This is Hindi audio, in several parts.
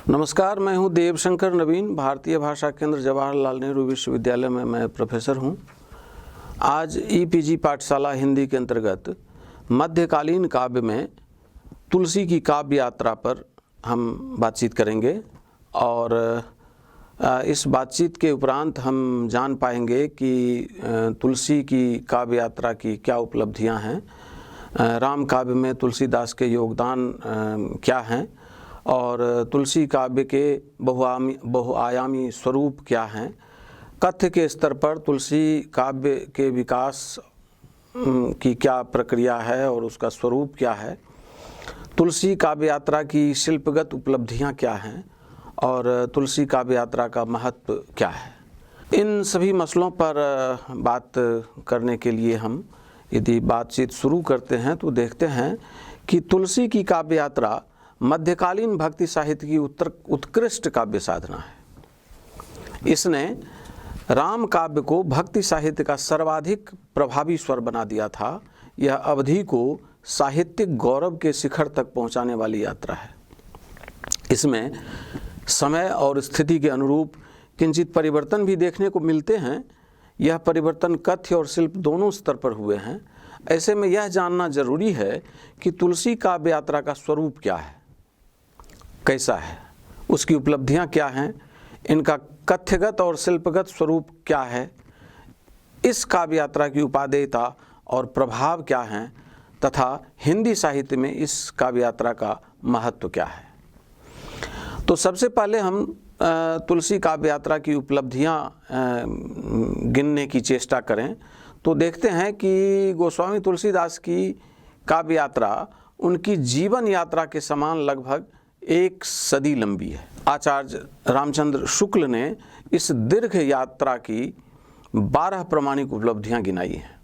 नमस्कार, मैं हूं देवशंकर नवीन। भारतीय भाषा केंद्र जवाहरलाल नेहरू विश्वविद्यालय में मैं प्रोफेसर हूं। आज ईपीजी पाठशाला हिंदी के अंतर्गत मध्यकालीन काव्य में तुलसी की काव्य यात्रा पर हम बातचीत करेंगे और इस बातचीत के उपरांत हम जान पाएंगे कि तुलसी की काव्य यात्रा की क्या उपलब्धियां हैं, राम काव्य में तुलसीदास के योगदान क्या हैं और तुलसी काव्य के बहुआयामी स्वरूप क्या हैं, कथ्य के स्तर पर तुलसी काव्य के विकास की क्या प्रक्रिया है और उसका स्वरूप क्या है, तुलसी काव्य यात्रा की शिल्पगत उपलब्धियां क्या हैं और तुलसी काव्य यात्रा का महत्व क्या है। इन सभी मसलों पर बात करने के लिए हम यदि बातचीत शुरू करते हैं तो देखते हैं कि तुलसी की काव्य यात्रा मध्यकालीन भक्ति साहित्य की उत्कृष्ट काव्य साधना है। इसने राम काव्य को भक्ति साहित्य का सर्वाधिक प्रभावी स्वर बना दिया था। यह अवधि को साहित्यिक गौरव के शिखर तक पहुंचाने वाली यात्रा है। इसमें समय और स्थिति के अनुरूप किंचित परिवर्तन भी देखने को मिलते हैं। यह परिवर्तन कथ्य और शिल्प दोनों स्तर पर हुए हैं। ऐसे में यह जानना जरूरी है कि तुलसी काव्य यात्रा का स्वरूप क्या है, कैसा है, उसकी उपलब्धियां क्या हैं, इनका कथ्यगत और शिल्पगत स्वरूप क्या है, इस काव्य यात्रा की उपादेयता और प्रभाव क्या हैं तथा हिंदी साहित्य में इस काव्य यात्रा का महत्व क्या है। तो सबसे पहले हम तुलसी काव्य यात्रा की उपलब्धियां गिनने की चेष्टा करें तो देखते हैं कि गोस्वामी तुलसीदास की काव्य यात्रा उनकी जीवन यात्रा के समान लगभग एक सदी लंबी है। आचार्य रामचंद्र शुक्ल ने इस दीर्घ यात्रा की 12 प्रमाणिक उपलब्धियां गिनाई हैं।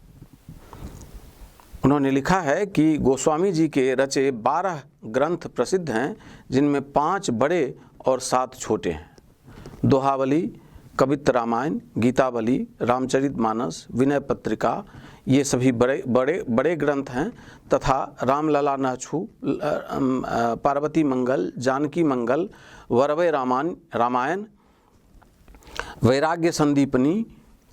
उन्होंने लिखा है कि गोस्वामी जी के रचे 12 ग्रंथ प्रसिद्ध हैं, जिनमें 5 बड़े और 7 छोटे हैं। दोहावली, कवित्त रामायण, गीतावली, रामचरितमानस, विनय पत्रिका, ये सभी बड़े ग्रंथ हैं तथा रामलला नहछु, पार्वती मंगल, जानकी मंगल, वरवै रामायण, वैराग्य संदीपनी,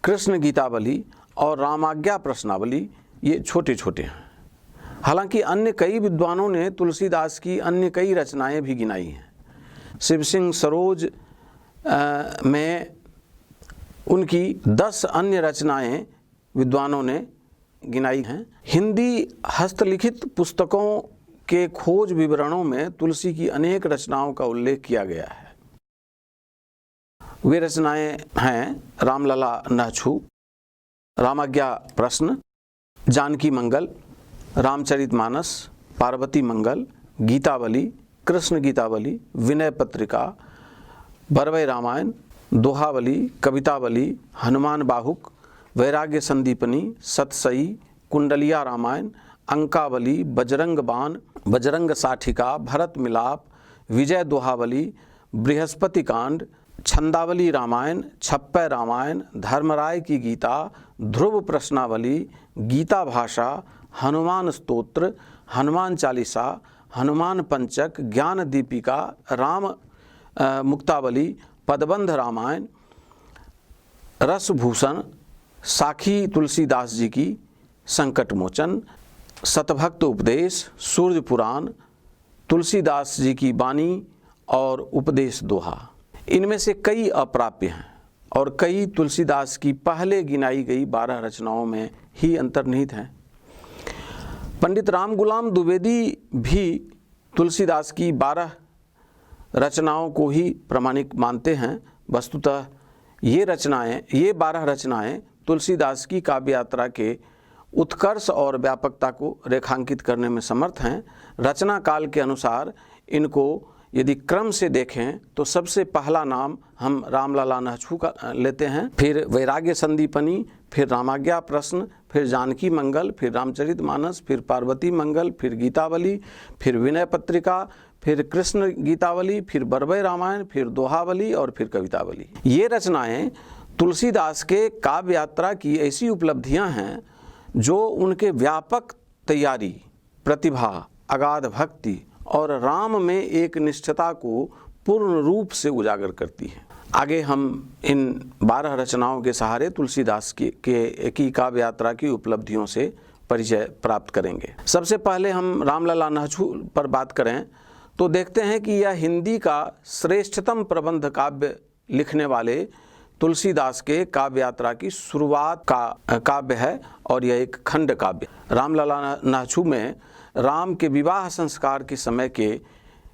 कृष्ण गीतावली और रामाज्ञा प्रश्नावली ये छोटे छोटे हैं। हालांकि अन्य कई विद्वानों ने तुलसीदास की अन्य कई रचनाएं भी गिनाई हैं। शिव सिंह सरोज में उनकी 10 अन्य रचनाएं विद्वानों ने गिनाई हैं। हिंदी हस्तलिखित पुस्तकों के खोज विवरणों में तुलसी की अनेक रचनाओं का उल्लेख किया गया है। वे रचनाएं हैं रामलला नहछु, रामाज्ञा प्रश्न, जानकी मंगल, रामचरितमानस, पार्वती मंगल, गीतावली, कृष्ण गीतावली, विनय पत्रिका, वरवै रामायण, दोहावली, कवितावली, हनुमान बाहुक, वैराग्य संदीपनी, सतसई, कुंडलिया रामायण, अंकावली, बजरंग बाण, बजरंग साठिका, भरत मिलाप, विजय दोहावली, बृहस्पति कांड, छंदावली रामायण, छप्पै रामायण, धर्मराय की गीता, ध्रुव प्रश्नावली, गीता भाषा, हनुमान स्तोत्र, हनुमान चालीसा, हनुमान पंचक, ज्ञान दीपिका, राम मुक्तावली, पदबंध रामायण, रसभूषण, साखी तुलसीदास जी की, संकट मोचन, शतभक्त उपदेश, सूर्य पुराण, तुलसीदास जी की बानी और उपदेश दोहा। इनमें से कई अप्राप्य हैं और कई तुलसीदास की पहले गिनाई गई 12 रचनाओं में ही अंतर्निहित हैं। पंडित राम गुलाम द्विवेदी भी तुलसीदास की 12 रचनाओं को ही प्रमाणिक मानते हैं। वस्तुतः ये 12 रचनाएं तुलसीदास की काव्य यात्रा के उत्कर्ष और व्यापकता को रेखांकित करने में समर्थ हैं। रचना काल के अनुसार इनको यदि क्रम से देखें तो सबसे पहला नाम हम रामलला नहछु का लेते हैं, फिर वैराग्य संदीपनी, फिर रामाज्ञा प्रश्न, फिर जानकी मंगल, फिर रामचरितमानस, फिर पार्वती मंगल, फिर गीतावली, फिर विनय पत्रिका, फिर कृष्ण गीतावली, फिर वरवै रामायण, फिर दोहावली और फिर कवितावली। ये रचनाएं तुलसीदास के काव्य यात्रा की ऐसी उपलब्धियां हैं जो उनके व्यापक तैयारी, प्रतिभा, अगाध भक्ति और राम में एक निष्ठता को पूर्ण रूप से उजागर करती है। आगे हम इन 12 रचनाओं के सहारे तुलसीदास की काव्य यात्रा की उपलब्धियों से परिचय प्राप्त करेंगे। सबसे पहले हम रामलला नाहछू पर बात करें तो देखते हैं कि यह हिंदी का श्रेष्ठतम प्रबंध काव्य लिखने वाले तुलसीदास के काव्य यात्रा की शुरुआत का काव्य है और यह एक खंड काव्य। रामलला नाहछू में राम के विवाह संस्कार के समय के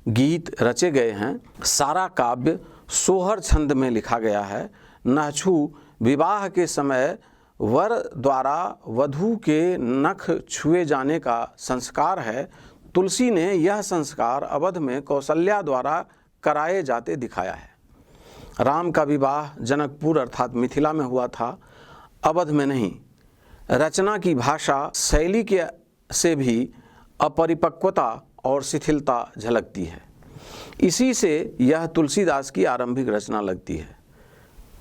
गीत रचे गए हैं। सारा काव्य सोहर छंद में लिखा गया है। नाहछू विवाह के समय वर द्वारा वधू के नख छुए जाने का संस्कार है। तुलसी ने यह संस्कार अवध में कौशल्या द्वारा कराए जाते दिखाया है। राम का विवाह जनकपुर अर्थात मिथिला में हुआ था, अवध में नहीं। रचना की भाषा शैली के से भी अपरिपक्वता और शिथिलता झलकती है। इसी से यह तुलसीदास की आरंभिक रचना लगती है।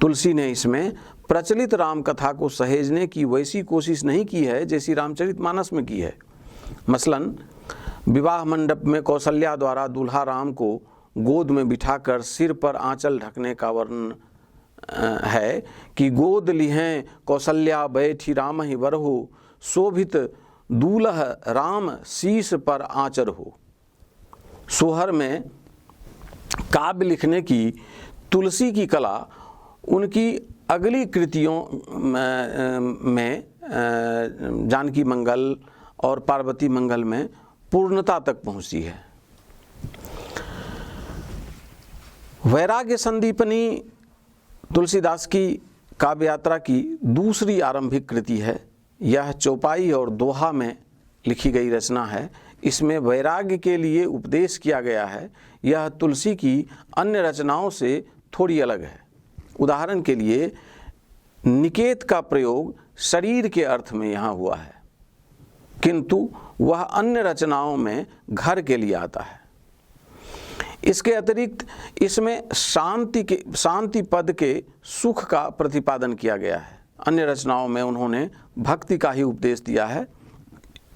तुलसी ने इसमें प्रचलित राम कथा को सहेजने की वैसी कोशिश नहीं की है जैसी रामचरितमानस में की है। मसलन विवाह मंडप में कौशल्या द्वारा दूल्हा राम को गोद में बिठाकर सिर पर आंचल ढकने का वर्णन है कि गोद लिहें कौशल्या बैठी राम ही वरहु, शोभित दूल्ह राम शीश पर आंचर हो। सोहर में काव्य लिखने की तुलसी की कला उनकी अगली कृतियों में जानकी मंगल और पार्वती मंगल में पूर्णता तक पहुंची है। वैराग्य संदीपनी तुलसीदास की काव्य यात्रा की दूसरी आरंभिक कृति है। यह चौपाई और दोहा में लिखी गई रचना है। इसमें वैराग्य के लिए उपदेश किया गया है। यह तुलसी की अन्य रचनाओं से थोड़ी अलग है। उदाहरण के लिए निकेत का प्रयोग शरीर के अर्थ में यहाँ हुआ है, किंतु वह अन्य रचनाओं में घर के लिए आता है। इसके अतिरिक्त इसमें शांति पद के सुख का प्रतिपादन किया गया है। अन्य रचनाओं में उन्होंने भक्ति का ही उपदेश दिया है।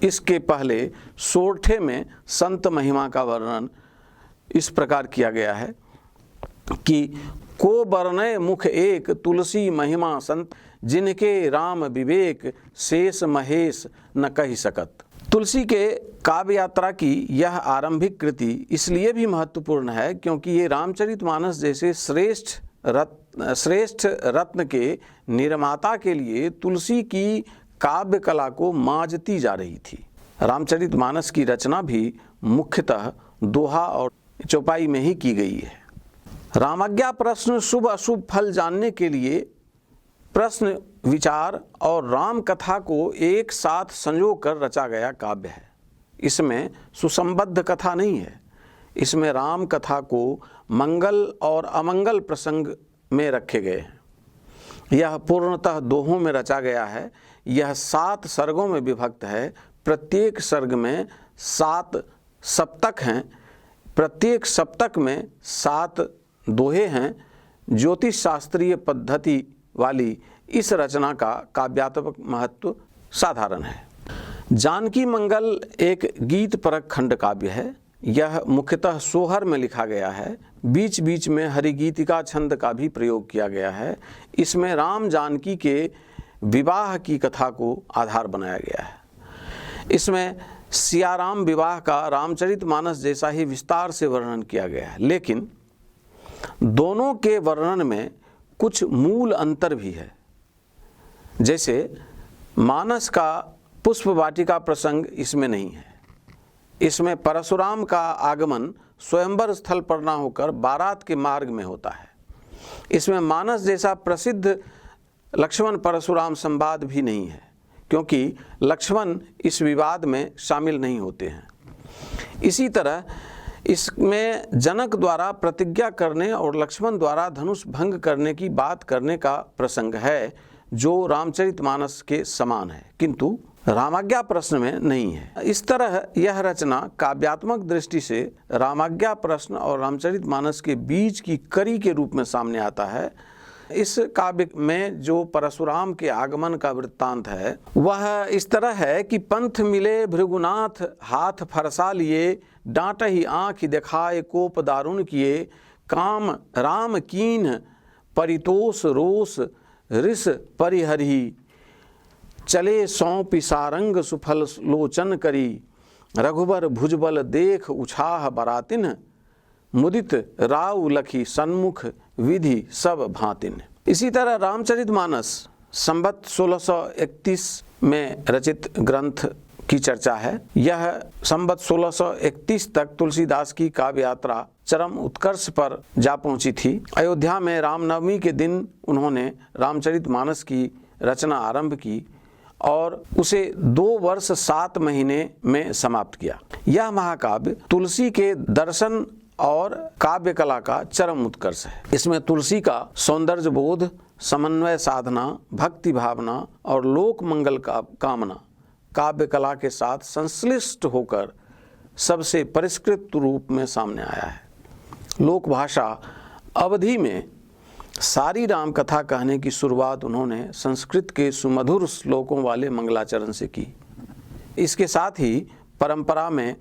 इसके पहले सोरठे में संत महिमा का वर्णन इस प्रकार किया गया है कि को बरनय मुख एक तुलसी महिमा संत, जिनके राम विवेक शेष महेश न कही सकत। तुलसी के काव्य यात्रा की यह आरंभिक कृति इसलिए भी महत्वपूर्ण है क्योंकि ये रामचरितमानस जैसे श्रेष्ठ रत्न के निर्माता के लिए तुलसी की काव्य कला को मांझती जा रही थी। रामचरितमानस की रचना भी मुख्यतः दोहा और चौपाई में ही की गई है। रामाज्ञा प्रश्न शुभ अशुभ फल जानने के लिए प्रश्न विचार और राम कथा को एक साथ संजो कर रचा गया काव्य है। इसमें सुसंबद्ध कथा नहीं है। इसमें राम कथा को मंगल और अमंगल प्रसंग में रखे गए हैं। यह पूर्णतः दोहों में रचा गया है। यह 7 सर्गों में विभक्त है। प्रत्येक सर्ग में 7 सप्तक हैं। प्रत्येक सप्तक में 7 दोहे हैं। ज्योतिष शास्त्रीय पद्धति वाली इस रचना का काव्यात्मक महत्व साधारण है। जानकी मंगल एक गीत परक खंड काव्य है। यह मुख्यतः सोहर में लिखा गया है। बीच बीच में हरिगीतिका छंद का भी प्रयोग किया गया है। इसमें राम जानकी के विवाह की कथा को आधार बनाया गया है। इसमें सियाराम विवाह का रामचरितमानस जैसा ही विस्तार से वर्णन किया गया है, लेकिन दोनों के वर्णन में कुछ मूल अंतर भी है। जैसे मानस का पुष्प वाटिका प्रसंग इसमें नहीं है। इसमें परशुराम का आगमन स्वयंवर स्थल पर ना होकर बारात के मार्ग में होता है। इसमें मानस जैसा प्रसिद्ध लक्ष्मण परशुराम संवाद भी नहीं है, क्योंकि लक्ष्मण इस विवाद में शामिल नहीं होते हैं। इसी तरह इसमें जनक द्वारा प्रतिज्ञा करने और लक्ष्मण द्वारा धनुष भंग करने की बात करने का प्रसंग है, जो रामचरितमानस के समान है, किंतु रामाज्ञा प्रश्न में नहीं है। इस तरह यह रचना काव्यात्मक दृष्टि से रामाज्ञा प्रश्न और रामचरितमानस के बीच की कड़ी के रूप में सामने आता है। इस काव्य में जो परशुराम के आगमन का वृत्तांत है वह इस तरह है कि पंथ मिले भृगुनाथ हाथ फरसा लिए, डांट ही आँख दिखाए कोप दारुण किए, काम राम कीन परितोष रोष रिस परिहरि, चले सौंपि सारंग सुफल लोचन करी, रघुबर भुजबल देख उछाह बरातिन, मुदित राव लखी सन्मुख विधि सब भातिन। इसी तरह रामचरितमानस संवत 1631 में रचित ग्रंथ की चर्चा है। यह संवत 1631 तक तुलसीदास की काव्य यात्रा चरम उत्कर्ष पर जा पहुंची थी। अयोध्या में रामनवमी के दिन उन्होंने रामचरितमानस की रचना आरंभ की और उसे 2 वर्ष 7 महीने में समाप्त किया। यह महाकाव्य तुलसी के दर्शन और काव्य कला का चरम उत्कर्ष है। इसमें तुलसी का सौंदर्य बोध, समन्वय साधना, भक्ति भावना और लोक मंगल का कामना काव्य कला के साथ संश्लिष्ट होकर सबसे परिष्कृत रूप में सामने आया है। लोक भाषा अवधि में सारी राम कथा कहने की शुरुआत उन्होंने संस्कृत के सुमधुर श्लोकों वाले मंगलाचरण से की। इसके साथ ही परंपरा में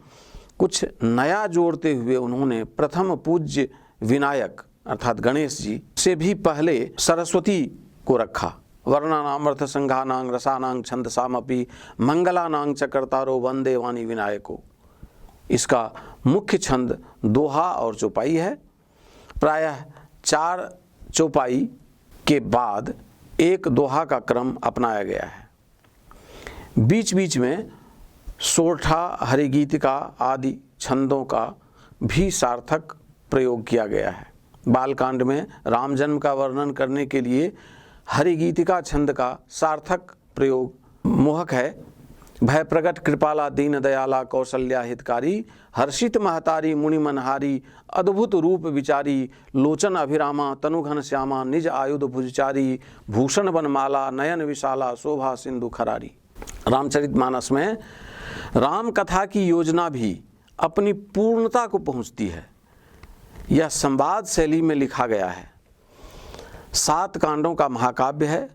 कुछ नया जोड़ते हुए उन्होंने प्रथम पूज्य विनायक अर्थात गणेश जी से भी पहले सरस्वती को रखा। वर्णानां अर्थ संघानां रसानां छंदसामपि मंगलानां च कर्तारो वंदे वाणी विनायको। इसका मुख्य छंद दोहा और चौपाई है। प्रायः 4 चौपाई के बाद एक दोहा का क्रम अपनाया गया है। बीच बीच में सोरठा, हरिगीतिका आदि छंदों का भी सार्थक प्रयोग किया गया है। बालकांड में राम जन्म का वर्णन करने के लिए हरिगीतिका छंद का सार्थक प्रयोग मोहक है। भय प्रगट कृपाला दीन दयाला कौशल्या हितकारी, हर्षित महतारी मुनि मनहारी, अद्भुत रूप विचारी, लोचन अभिरामा तनुघन श्यामा, निज आयुध भुजचारी, भूषण वनमाला नयन विशाला, शोभा सिंधु खरारी। रामचरितमानस में राम कथा की योजना भी अपनी पूर्णता को पहुंचती है। यह संवाद शैली में लिखा गया है। 7 कांडों का महाकाव्य है।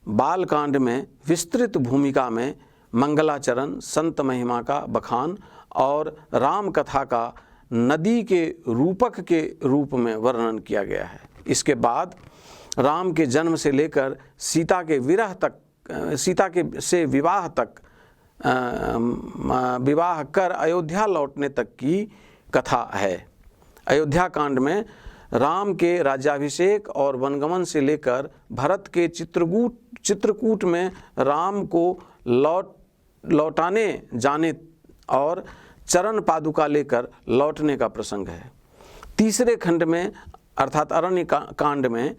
बाल कांड में विस्तृत भूमिका में मंगलाचरण, संत महिमा का बखान और राम कथा का नदी के रूपक के रूप में वर्णन किया गया है। इसके बाद राम के जन्म से लेकर सीता के विरह तक, सीता के से विवाह तक, विवाह कर अयोध्या लौटने तक की कथा है। अयोध्या कांड में राम के राज्याभिषेक और वनगमन से लेकर भरत के चित्रकूट में राम को लौटाने जाने और चरण पादुका लेकर लौटने का प्रसंग है। तीसरे खंड में अर्थात अरण्य कांड में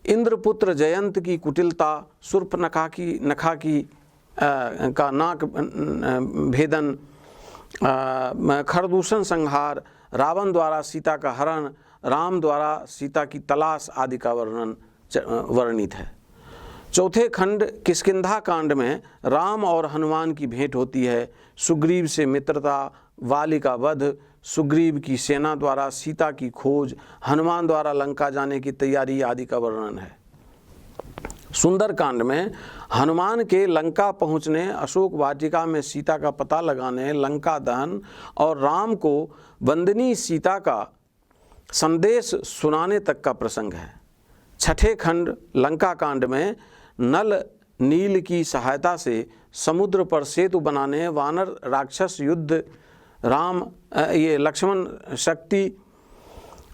इंद्रपुत्र जयंत की कुटिलता, शूर्पणखा की का नाक भेदन, खरदूषण संहार, रावण द्वारा सीता का हरण, राम द्वारा सीता की तलाश आदि का वर्णित है। चौथे खंड किष्किंधा कांड में राम और हनुमान की भेंट होती है। सुग्रीव से मित्रता, वाली का वध, सुग्रीव की सेना द्वारा सीता की खोज, हनुमान द्वारा लंका जाने की तैयारी आदि का वर्णन है। सुंदर कांड में हनुमान के लंका पहुंचने, अशोक वाटिका में सीता का पता लगाने, लंका दहन और राम को वंदनी सीता का संदेश सुनाने तक का प्रसंग है। छठे खंड लंका कांड में नल नील की सहायता से समुद्र पर सेतु बनाने, वानर राक्षस युद्ध, लक्ष्मण शक्ति,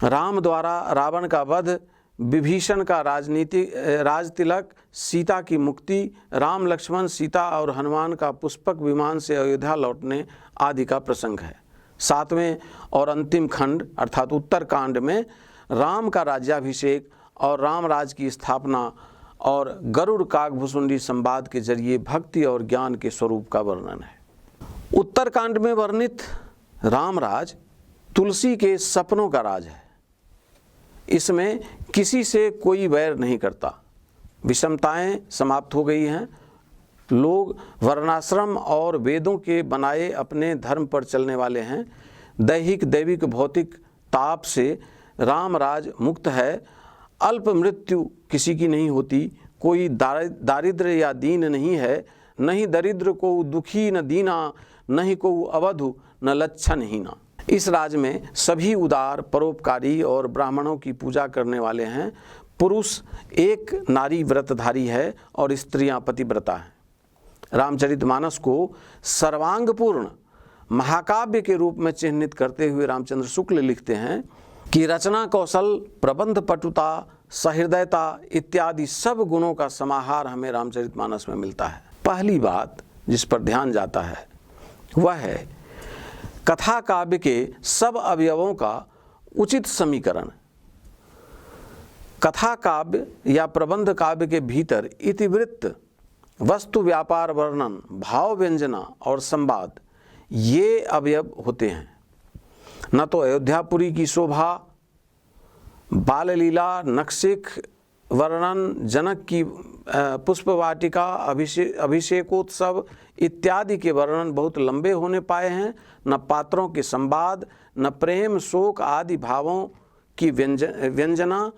राम द्वारा रावण का वध, विभीषण का राजतिलक, सीता की मुक्ति, राम लक्ष्मण सीता और हनुमान का पुष्पक विमान से अयोध्या लौटने आदि का प्रसंग है। 7वें और अंतिम खंड अर्थात उत्तर कांड में राम का राज्याभिषेक और राम राज की स्थापना और गरुड़ काकभुसुंडी संवाद के जरिए भक्ति और ज्ञान के स्वरूप का वर्णन है। उत्तर कांड में वर्णित राम राज तुलसी के सपनों का राज है। इसमें किसी से कोई वैर नहीं करता। विषमताएं समाप्त हो गई हैं। लोग वर्णाश्रम और वेदों के बनाए अपने धर्म पर चलने वाले हैं। दैहिक दैविक भौतिक ताप से राम राज मुक्त है। अल्प मृत्यु किसी की नहीं होती। कोई दारिद्र या दीन नहीं है। नहीं दरिद्र को दुखी न दीना, नहीं को अवधु न लच्छनहीना। इस राज्य में सभी उदार, परोपकारी और ब्राह्मणों की पूजा करने वाले हैं। पुरुष एक नारी व्रतधारी है और स्त्रियां पतिव्रता हैं। रामचरितमानस को सर्वांगपूर्ण महाकाव्य के रूप में चिन्हित करते हुए रामचंद्र शुक्ल लिखते हैं कि रचना कौशल, प्रबंध पटुता, सहृदयता इत्यादि सब गुणों का समाहार हमें रामचरितमानस में मिलता है। पहली बात जिस पर ध्यान जाता है वह है कथा काव्य के सब अवयवों का उचित समीकरण। कथा काव्य या प्रबंध काव्य के भीतर इतिवृत्त, वस्तु व्यापार वर्णन, भाव व्यंजना और संवाद ये अवयव होते हैं। न तो अयोध्यापुरी की शोभा, बाल लीला, नक्शिक वर्णन, जनक की पुष्पवाटिका, अभिषेकोत्सव इत्यादि के वर्णन बहुत लंबे होने पाए हैं, न पात्रों के संवाद, न प्रेम शोक आदि भावों की व्यंजना,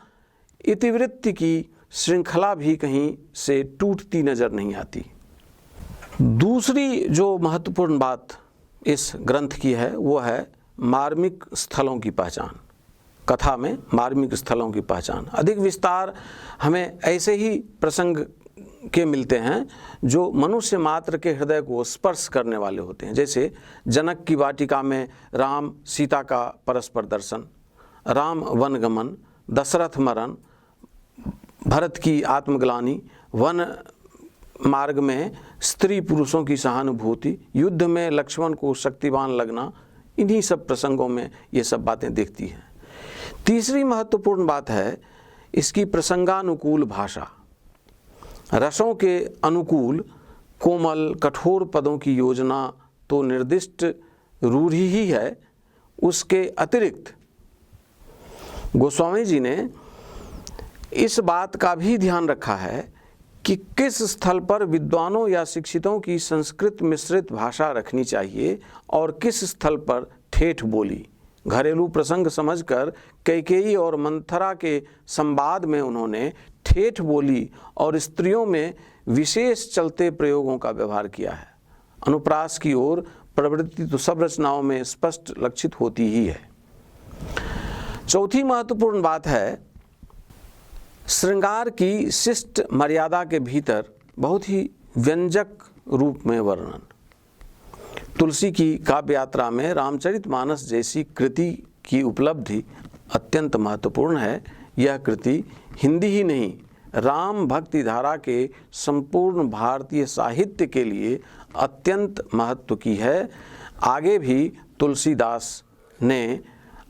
इतिवृत्ति की श्रृंखला भी कहीं से टूटती नजर नहीं आती। दूसरी जो महत्वपूर्ण बात इस ग्रंथ की है वो है मार्मिक स्थलों की पहचान। कथा में मार्मिक स्थलों की पहचान, अधिक विस्तार हमें ऐसे ही प्रसंग के मिलते हैं जो मनुष्य मात्र के हृदय को स्पर्श करने वाले होते हैं। जैसे जनक की वाटिका में राम सीता का परस्पर दर्शन, राम वनगमन, दशरथ मरण, भरत की आत्मग्लानि, वन मार्ग में स्त्री पुरुषों की सहानुभूति, युद्ध में लक्ष्मण को शक्तिवान लगना, इन्हीं सब प्रसंगों में ये सब बातें दिखती हैं। तीसरी महत्वपूर्ण बात है इसकी प्रसंगानुकूल भाषा। रसों के अनुकूल कोमल कठोर पदों की योजना तो निर्दिष्ट रूढ़ी ही है, उसके अतिरिक्त गोस्वामी जी ने इस बात का भी ध्यान रखा है कि किस स्थल पर विद्वानों या शिक्षितों की संस्कृत मिश्रित भाषा रखनी चाहिए और किस स्थल पर ठेठ बोली। घरेलू प्रसंग समझकर कैकेयी और मंथरा के संवाद में उन्होंने ठेठ बोली और स्त्रियों में विशेष चलते प्रयोगों का व्यवहार किया है। अनुप्रास की ओर प्रवृत्ति तो सब रचनाओं में स्पष्ट लक्षित होती ही है। चौथी महत्वपूर्ण बात है श्रृंगार की शिष्ट मर्यादा के भीतर बहुत ही व्यंजक रूप में वर्णन। तुलसी की काव्य यात्रा में रामचरितमानस जैसी कृति की उपलब्धि अत्यंत महत्वपूर्ण है। यह कृति हिंदी ही नहीं, राम भक्ति धारा के संपूर्ण भारतीय साहित्य के लिए अत्यंत महत्व की है। आगे भी तुलसीदास ने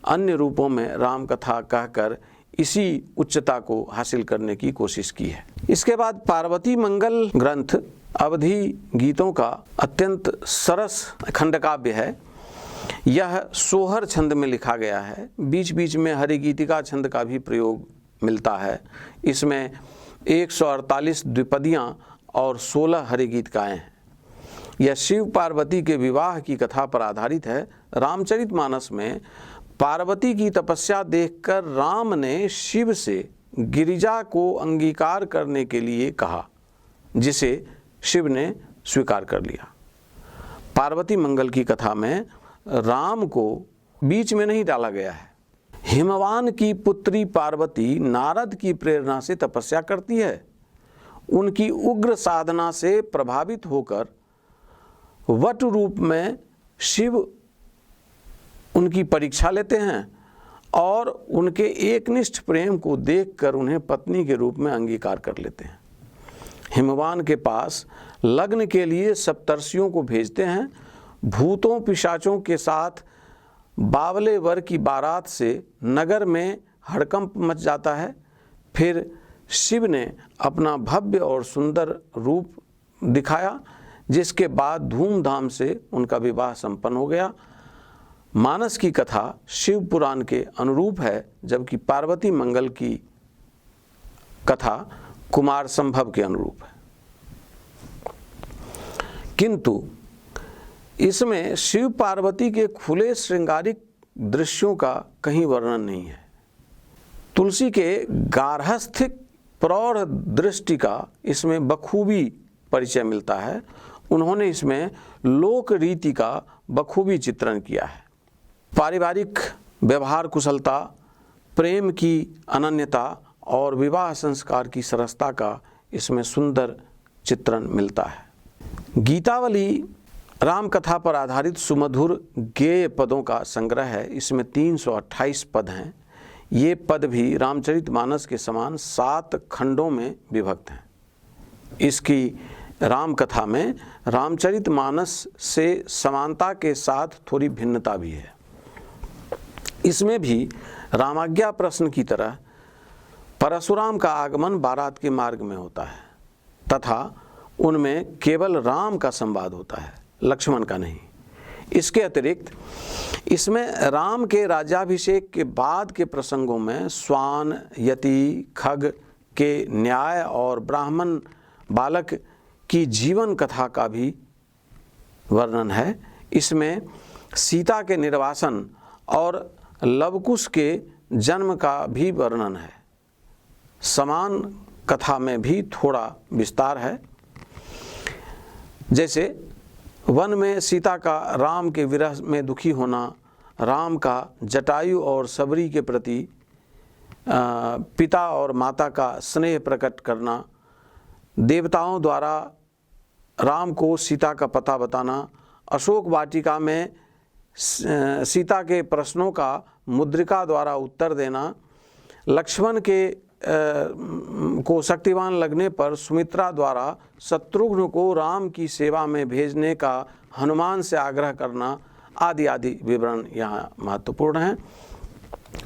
अन्य रूपों में राम कथा कहकर इसी उच्चता को हासिल करने की कोशिश की है। इसके बाद पार्वती मंगल ग्रंथ अवधि गीतों का अत्यंत सरस खंडकाव्य है। यह सोहर छंद में लिखा गया है। बीच बीच में हरिगीतिका छंद का भी प्रयोग मिलता है। इसमें 148 द्विपदियाँ और 16 हरिगीतिकाएँ हैं। यह शिव पार्वती के विवाह की कथा पर आधारित है। रामचरितमानस में पार्वती की तपस्या देखकर राम ने शिव से गिरिजा को अंगीकार करने के लिए कहा, जिसे शिव ने स्वीकार कर लिया। पार्वती मंगल की कथा में राम को बीच में नहीं डाला गया है। हिमवान की पुत्री पार्वती नारद की प्रेरणा से तपस्या करती है। उनकी उग्र साधना से प्रभावित होकर वट रूप में शिव उनकी परीक्षा लेते हैं और उनके एकनिष्ठ प्रेम को देखकर उन्हें पत्नी के रूप में अंगीकार कर लेते हैं। हिमवान के पास लग्न के लिए सप्तर्षियों को भेजते हैं। भूतों पिशाचों के साथ बावले वर की बारात से नगर में हड़कंप मच जाता है। फिर शिव ने अपना भव्य और सुंदर रूप दिखाया, जिसके बाद धूमधाम से उनका विवाह संपन्न हो गया। मानस की कथा शिव पुराण के अनुरूप है, जबकि पार्वती मंगल की कथा कुमार संभव के अनुरूप है। किंतु इसमें शिव पार्वती के खुले श्रृंगारिक दृश्यों का कहीं वर्णन नहीं है। तुलसी के गार्हस्थ्यिक प्रौढ़ दृष्टि का इसमें बखूबी परिचय मिलता है। उन्होंने इसमें लोक रीति का बखूबी चित्रण किया है। पारिवारिक व्यवहार कुशलता, प्रेम की अनन्यता और विवाह संस्कार की सरसता का इसमें सुंदर चित्रण मिलता है। गीतावली राम कथा पर आधारित सुमधुर गेय पदों का संग्रह है। इसमें 328 पद हैं। ये पद भी रामचरितमानस के समान 7 खंडों में विभक्त हैं। इसकी राम कथा में रामचरितमानस से समानता के साथ थोड़ी भिन्नता भी है। इसमें भी रामाज्ञा प्रश्न की तरह परशुराम का आगमन बारात के मार्ग में होता है तथा उनमें केवल राम का संवाद होता है, लक्ष्मण का नहीं। इसके अतिरिक्त इसमें राम के राज्याभिषेक के बाद के प्रसंगों में स्वान, यति, खग के न्याय और ब्राह्मण बालक की जीवन कथा का भी वर्णन है। इसमें सीता के निर्वासन और लवकुश के जन्म का भी वर्णन है। समान कथा में भी थोड़ा विस्तार है। जैसे वन में सीता का राम के विरह में दुखी होना, राम का जटायु और सबरी के प्रति पिता और माता का स्नेह प्रकट करना, देवताओं द्वारा राम को सीता का पता बताना, अशोक वाटिका में सीता के प्रश्नों का मुद्रिका द्वारा उत्तर देना, लक्ष्मण को शक्तिवान लगने पर सुमित्रा द्वारा शत्रुघ्न को राम की सेवा में भेजने का हनुमान से आग्रह करना आदि आदि विवरण यहाँ महत्वपूर्ण हैं।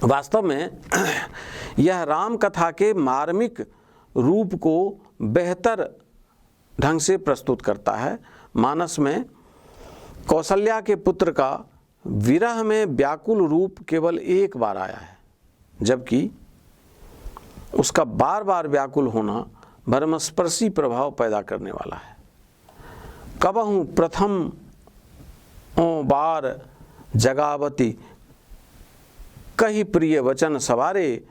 वास्तव में यह राम कथा के मार्मिक रूप को बेहतर ढंग से प्रस्तुत करता है। मानस में कौशल्या के पुत्र का विरह में व्याकुल रूप केवल एक बार आया है, जबकि उसका बार बार व्याकुल होना मर्मस्पर्शी प्रभाव पैदा करने वाला है। कबहु प्रथम बार जगावती कही प्रिय वचन सवारे,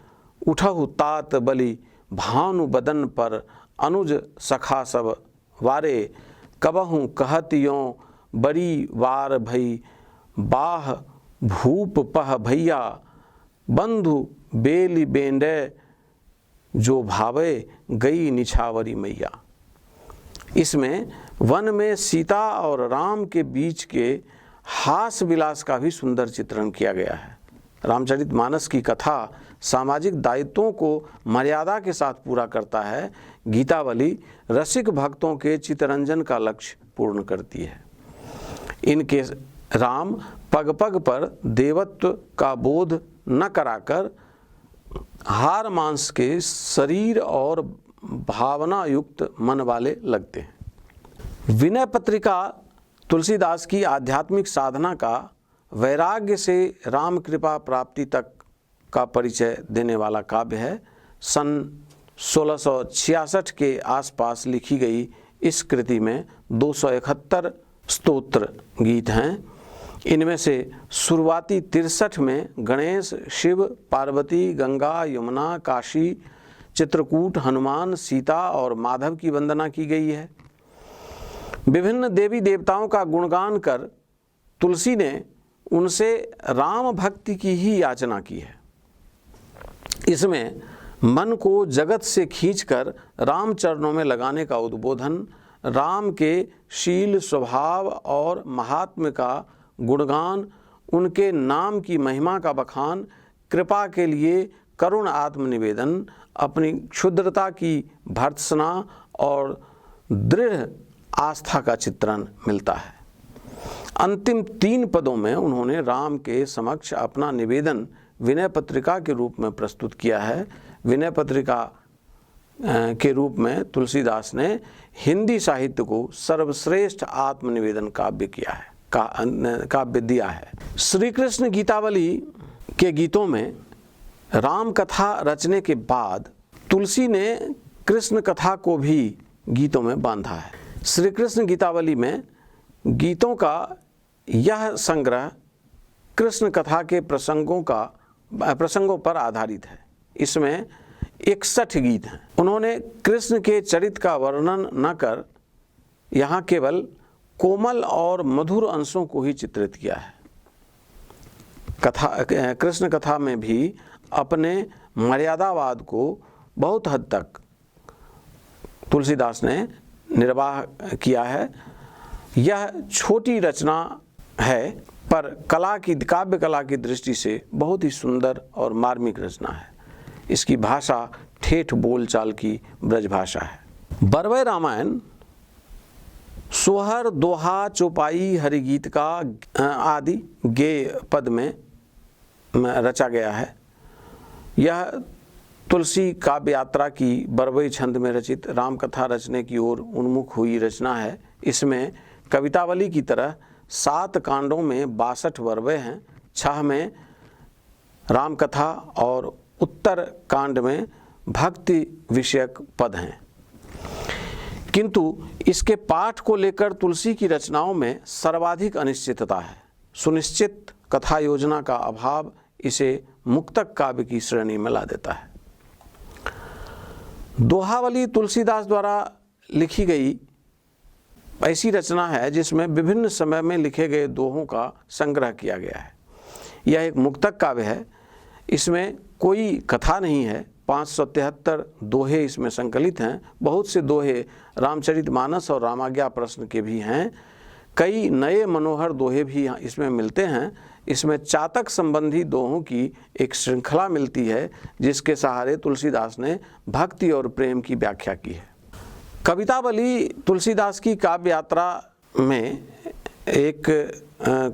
उठहु तात बलि भानु बदन पर अनुज सखा सब वारे। कबहु कहतियों बड़ी वार भई बाह भूप पह भैया, बंधु बेली बेंडे जो भावे गई निछावरी मैया। इसमें वन में सीता और राम के बीच के हास विलास का भी सुंदर चित्रण किया गया है। रामचरितमानस की कथा सामाजिक दायित्वों को मर्यादा के साथ पूरा करता है। गीतावली रसिक भक्तों के चित्तरंजन का लक्ष्य पूर्ण करती है। इनके राम पग पग पर देवत्व का बोध न कराकर हार मांस के शरीर और भावना युक्त मन वाले लगते हैं। विनय पत्रिका तुलसीदास की आध्यात्मिक साधना का वैराग्य से राम कृपा प्राप्ति तक का परिचय देने वाला काव्य है। सन 1666 के आसपास लिखी गई इस कृति में 271 स्तोत्र गीत हैं। इनमें से शुरुआती 63 में गणेश, शिव, पार्वती, गंगा, यमुना, काशी, चित्रकूट, हनुमान, सीता और माधव की वंदना की गई है। विभिन्न देवी देवताओं का गुणगान कर तुलसी ने उनसे राम भक्ति की ही याचना की है। इसमें मन को जगत से खींचकर राम चरणों में लगाने का उद्बोधन, राम के शील, स्वभाव और महात्म्य का गुणगान, उनके नाम की महिमा का बखान, कृपा के लिए करुण आत्मनिवेदन, अपनी क्षुद्रता की भर्त्सना और दृढ़ आस्था का चित्रण मिलता है। अंतिम 3 पदों में उन्होंने राम के समक्ष अपना निवेदन विनय पत्रिका के रूप में प्रस्तुत किया है। विनय पत्रिका के रूप में तुलसीदास ने हिंदी साहित्य को सर्वश्रेष्ठ आत्मनिवेदन काव्य किया है, काव्य दिया है। श्री कृष्ण गीतावली के गीतों में राम कथा रचने के बाद तुलसी ने कृष्ण कथा को भी गीतों में बांधा है। श्री कृष्ण गीतावली में गीतों का यह संग्रह कृष्ण कथा के प्रसंगों पर आधारित है। इसमें 61 गीत हैं। उन्होंने कृष्ण के चरित्र का वर्णन न कर यहाँ केवल कोमल और मधुर अंशों को ही चित्रित किया है। कृष्ण कथा में भी अपने मर्यादावाद को बहुत हद तक तुलसीदास ने निर्वाह किया है। यह छोटी रचना है, पर काव्य कला की दृष्टि से बहुत ही सुंदर और मार्मिक रचना है। इसकी भाषा ठेठ बोलचाल की ब्रज भाषा है। बरवै रामायण सोहर, दोहा, चौपाई, हरिगीत का आदि गेय पद में रचा गया है। यह तुलसी काव्य यात्रा की बरवई छंद में रचित रामकथा रचने की ओर उन्मुख हुई रचना है। इसमें कवितावली की तरह 7 कांडों में 62 बरवे हैं, 6 में रामकथा और उत्तर कांड में भक्ति विषयक पद हैं। किंतु इसके पाठ को लेकर तुलसी की रचनाओं में सर्वाधिक अनिश्चितता है। सुनिश्चित कथा योजना का अभाव इसे मुक्तक काव्य की श्रेणी में ला देता है। दोहावली तुलसीदास द्वारा लिखी गई ऐसी रचना है जिसमें विभिन्न समय में लिखे गए दोहों का संग्रह किया गया है। यह एक मुक्तक काव्य है। इसमें कोई कथा नहीं है। 573 दोहे इसमें संकलित हैं। बहुत से दोहे रामचरितमानस और रामाज्ञा प्रश्न के भी हैं। कई नए मनोहर दोहे भी इसमें मिलते हैं। इसमें चातक संबंधी दोहों की एक श्रृंखला मिलती है, जिसके सहारे तुलसीदास ने भक्ति और प्रेम की व्याख्या की है। कवितावली तुलसीदास की काव्य यात्रा में एक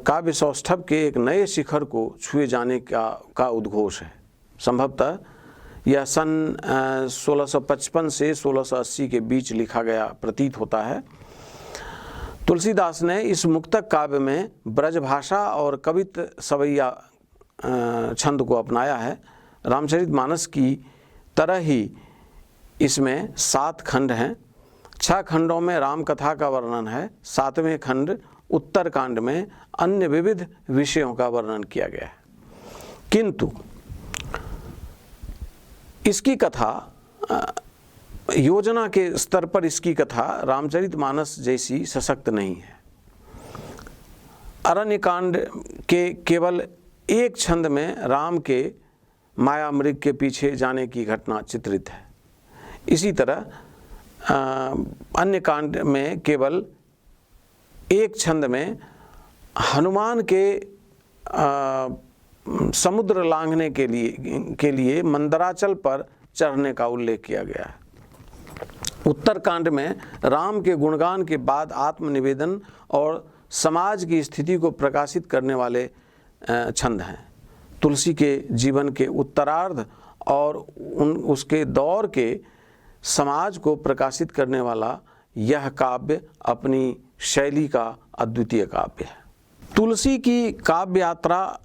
काव्य सौष्ठव के एक नए शिखर को छुए जाने का उद्घोष है। संभवतः यह सन 1655 से 1680 के बीच लिखा गया प्रतीत होता है। तुलसीदास ने इस मुक्तक काव्य में ब्रजभाषा और कवित सवैया छंद को अपनाया है। रामचरितमानस की तरह ही इसमें 7 खंड हैं। 6 खंडों में रामकथा का वर्णन है। 7वें खंड उत्तर कांड में अन्य विविध विषयों का वर्णन किया गया है। किंतु इसकी कथा योजना के स्तर पर इसकी कथा रामचरितमानस जैसी सशक्त नहीं है। अरण्यकांड के केवल एक छंद में राम के माया मृग के पीछे जाने की घटना चित्रित है। इसी तरह अन्य कांड में केवल एक छंद में हनुमान के समुद्र लांघने के लिए मंदराचल पर चढ़ने का उल्लेख किया गया है। उत्तर कांड में राम के गुणगान के बाद आत्मनिवेदन और समाज की स्थिति को प्रकाशित करने वाले छंद हैं। तुलसी के जीवन के उत्तरार्ध और उसके दौर के समाज को प्रकाशित करने वाला यह काव्य अपनी शैली का अद्वितीय काव्य है। तुलसी की काव्य यात्रा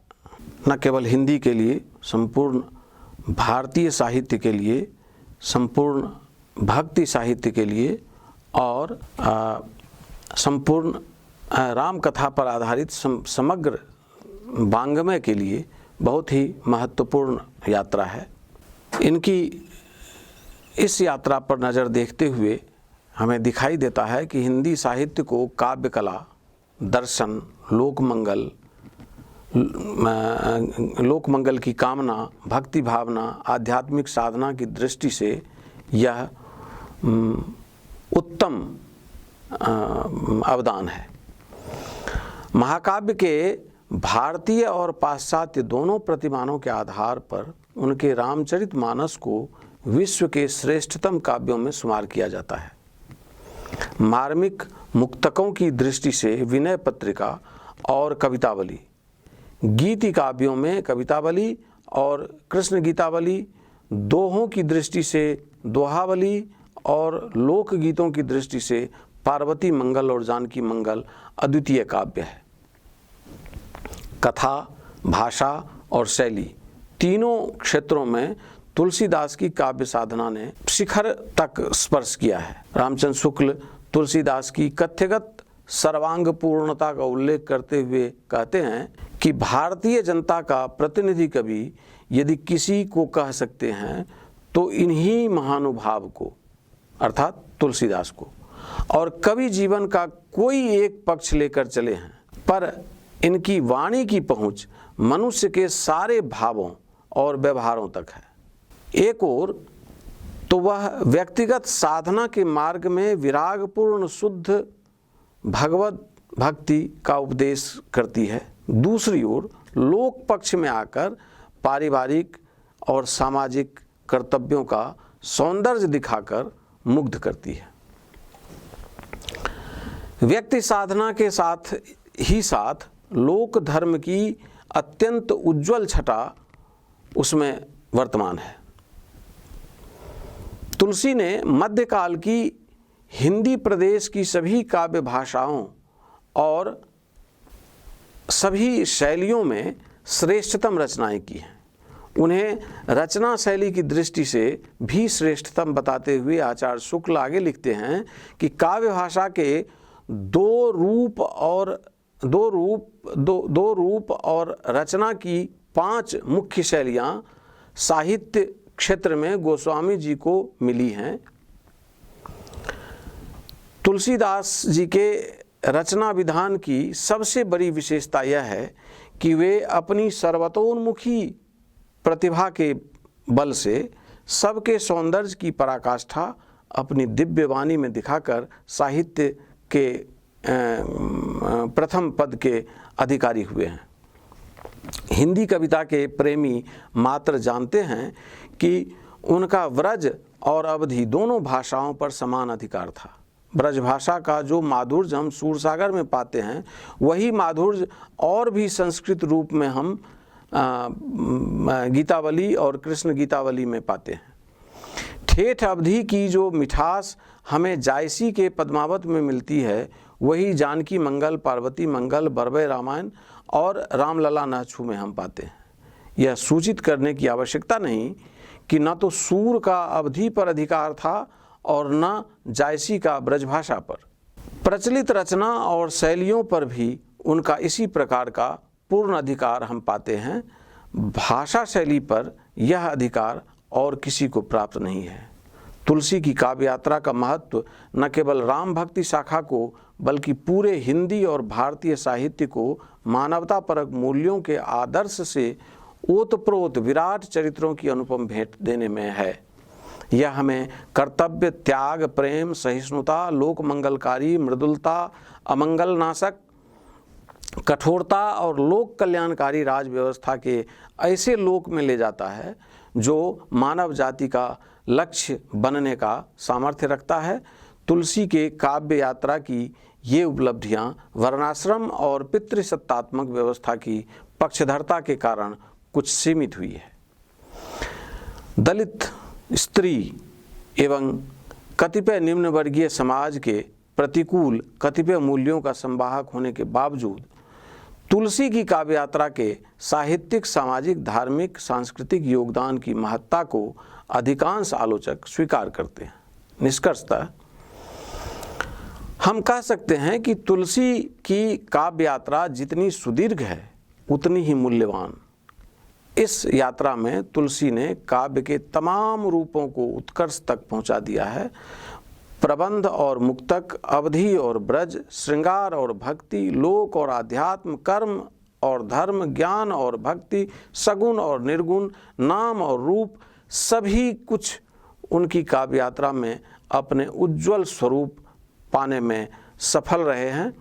न केवल हिंदी के लिए, संपूर्ण भारतीय साहित्य के लिए, संपूर्ण भक्ति साहित्य के लिए और संपूर्ण राम कथा पर आधारित समग्र वाङ्मय के लिए बहुत ही महत्वपूर्ण यात्रा है। इनकी इस यात्रा पर नज़र देखते हुए हमें दिखाई देता है कि हिंदी साहित्य को काव्य कला, दर्शन, लोकमंगल की कामना, भक्ति भावना, आध्यात्मिक साधना की दृष्टि से यह उत्तम अवदान है। महाकाव्य के भारतीय और पाश्चात्य दोनों प्रतिमानों के आधार पर उनके रामचरितमानस को विश्व के श्रेष्ठतम काव्यों में शुमार किया जाता है। मार्मिक मुक्तकों की दृष्टि से विनय पत्रिका और कवितावली, गीति काव्यों में कवितावली और कृष्ण गीतावली, दोहों की दृष्टि से दोहावली और लोकगीतों की दृष्टि से पार्वती मंगल और जानकी मंगल अद्वितीय काव्य है। कथा, भाषा और शैली तीनों क्षेत्रों में तुलसीदास की काव्य साधना ने शिखर तक स्पर्श किया है। रामचंद्र शुक्ल तुलसीदास की कथ्यगत सर्वांग पूर्णता का उल्लेख करते हुए कहते हैं कि भारतीय जनता का प्रतिनिधि कवि यदि किसी को कह सकते हैं तो इन्हीं महानुभाव को, अर्थात तुलसीदास को। और कवि जीवन का कोई एक पक्ष लेकर चले हैं, पर इनकी वाणी की पहुंच मनुष्य के सारे भावों और व्यवहारों तक है। एक ओर तो वह व्यक्तिगत साधना के मार्ग में विरागपूर्ण शुद्ध भगवत भक्ति का उपदेश करती है, दूसरी ओर लोक पक्ष में आकर पारिवारिक और सामाजिक कर्तव्यों का सौंदर्य दिखाकर मुग्ध करती है। व्यक्ति साधना के साथ ही साथ लोक धर्म की अत्यंत उज्जवल छटा उसमें वर्तमान है। तुलसी ने मध्यकाल की हिंदी प्रदेश की सभी काव्य भाषाओं और सभी शैलियों में श्रेष्ठतम रचनाएं की हैं। उन्हें रचना शैली की दृष्टि से भी श्रेष्ठतम बताते हुए आचार्य शुक्ल आगे लिखते हैं कि काव्य भाषा के दो रूप और रचना की 5 मुख्य शैलियाँ साहित्य क्षेत्र में गोस्वामी जी को मिली हैं। तुलसीदास जी के रचना विधान की सबसे बड़ी विशेषता यह है कि वे अपनी सर्वतोन्मुखी प्रतिभा के बल से सबके सौंदर्य की पराकाष्ठा अपनी दिव्य वाणी में दिखाकर साहित्य के प्रथम पद के अधिकारी हुए हैं। हिंदी कविता के प्रेमी मात्र जानते हैं कि उनका व्रज और अवधी दोनों भाषाओं पर समान अधिकार था। ब्रज भाषा का जो माधुर्य हम सूरसागर में पाते हैं, वही माधुर्य और भी संस्कृत रूप में हम गीतावली और कृष्ण गीतावली में पाते हैं। ठेठ अवधि की जो मिठास हमें जायसी के पद्मावत में मिलती है, वही जानकी मंगल, पार्वती मंगल, बरबे रामायण और रामलला नाछू में हम पाते हैं। यह सूचित करने की आवश्यकता नहीं कि न तो सूर का अवधि पर अधिकार था और न जायसी का ब्रजभाषा पर। प्रचलित रचना और शैलियों पर भी उनका इसी प्रकार का पूर्ण अधिकार हम पाते हैं। भाषा शैली पर यह अधिकार और किसी को प्राप्त नहीं है। तुलसी की काव्य यात्रा का महत्व न केवल राम भक्ति शाखा को बल्कि पूरे हिंदी और भारतीय साहित्य को मानवतापरक मूल्यों के आदर्श से ओतप्रोत विराट चरित्रों की अनुपम भेंट देने में है। यह हमें कर्तव्य, त्याग, प्रेम, सहिष्णुता, लोक मंगलकारी, मृदुलता, अमंगल नाशक, कठोरता और लोक कल्याणकारी राज व्यवस्था के ऐसे लोक में ले जाता है जो मानव जाति का लक्ष्य बनने का सामर्थ्य रखता है। तुलसी के काव्य यात्रा की ये उपलब्धियां वर्णाश्रम और पितृसत्तात्मक व्यवस्था की पक्षधरता के कारण कुछ सीमित हुई है। दलित, स्त्री एवं कतिपय निम्न वर्गीय समाज के प्रतिकूल कतिपय मूल्यों का संवाहक होने के बावजूद तुलसी की काव्य यात्रा के साहित्यिक, सामाजिक, धार्मिक, सांस्कृतिक योगदान की महत्ता को अधिकांश आलोचक स्वीकार करते हैं। निष्कर्षतः हम कह सकते हैं कि तुलसी की काव्य यात्रा जितनी सुदीर्घ है उतनी ही मूल्यवान। इस यात्रा में तुलसी ने काव्य के तमाम रूपों को उत्कर्ष तक पहुंचा दिया है। प्रबंध और मुक्तक, अवधि और ब्रज, श्रृंगार और भक्ति, लोक और आध्यात्म, कर्म और धर्म, ज्ञान और भक्ति, सगुण और निर्गुण, नाम और रूप, सभी कुछ उनकी काव्य यात्रा में अपने उज्जवल स्वरूप पाने में सफल रहे हैं।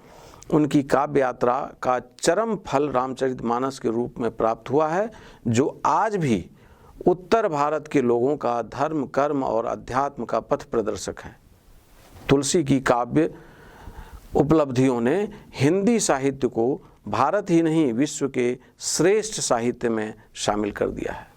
उनकी काव्य यात्रा का चरम फल रामचरितमानस के रूप में प्राप्त हुआ है, जो आज भी उत्तर भारत के लोगों का धर्म, कर्म और अध्यात्म का पथ प्रदर्शक है। तुलसी की काव्य उपलब्धियों ने हिंदी साहित्य को भारत ही नहीं विश्व के श्रेष्ठ साहित्य में शामिल कर दिया है।